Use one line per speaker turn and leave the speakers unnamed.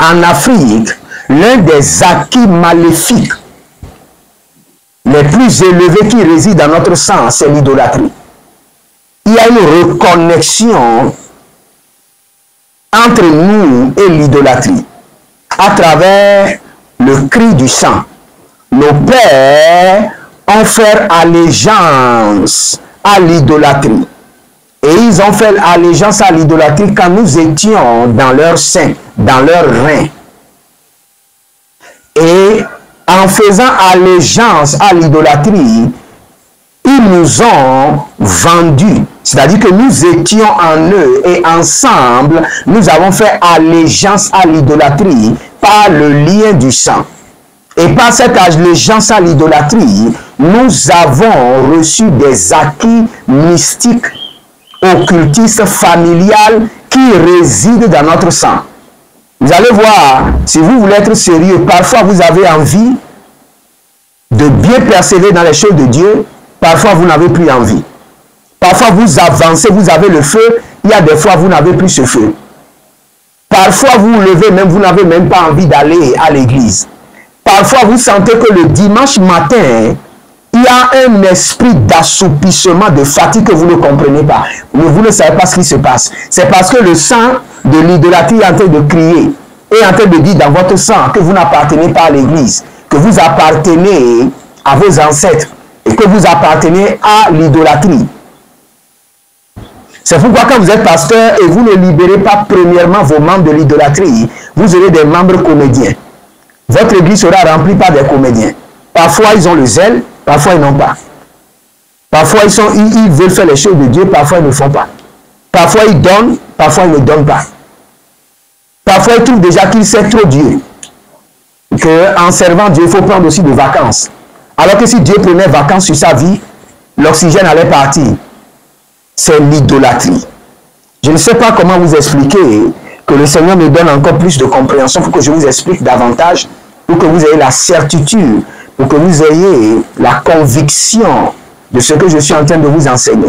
en Afrique, l'un des acquis maléfiques les plus élevés qui résident dans notre sang, c'est l'idolâtrie. Il y a une reconnexion entre nous et l'idolâtrie à travers le cri du sang. Nos pères ont fait allégeance à l'idolâtrie. Et ils ont fait allégeance à l'idolâtrie quand nous étions dans leur sein, dans leur rein. Et en faisant allégeance à l'idolâtrie, ils nous ont vendus. C'est-à-dire que nous étions en eux et ensemble, nous avons fait allégeance à l'idolâtrie par le lien du sang. Et par cette allégeance à l'idolâtrie, nous avons reçu des acquis mystiques, occultistes, familiales qui résident dans notre sang. Vous allez voir, si vous voulez être sérieux, parfois vous avez envie de bien persévérer dans les choses de Dieu, parfois vous n'avez plus envie. Parfois vous avancez, vous avez le feu, il y a des fois vous n'avez plus ce feu. Parfois vous vous levez même, vous n'avez même pas envie d'aller à l'église. Parfois vous sentez que le dimanche matin, il y a un esprit d'assoupissement, de fatigue que vous ne comprenez pas. Vous ne savez pas ce qui se passe. C'est parce que le sang de l'idolâtrie est en train de crier, est en train de dire dans votre sang que vous n'appartenez pas à l'église, que vous appartenez à vos ancêtres et que vous appartenez à l'idolâtrie. C'est pourquoi quand vous êtes pasteur et vous ne libérez pas premièrement vos membres de l'idolâtrie, vous aurez des membres comédiens. Votre église sera remplie par des comédiens. Parfois ils ont le zèle, parfois ils n'ont pas. Parfois ils veulent faire les choses de Dieu, parfois ils ne font pas. Parfois ils donnent, parfois ils ne donnent pas. Parfois ils trouvent déjà qu'ils servent trop Dieu. Qu'en servant Dieu, il faut prendre aussi des vacances. Alors que si Dieu prenait vacances sur sa vie, l'oxygène allait partir. C'est l'idolâtrie. Je ne sais pas comment vous expliquer, que le Seigneur me donne encore plus de compréhension pour que je vous explique davantage, pour que vous ayez la certitude, pour que vous ayez la conviction de ce que je suis en train de vous enseigner.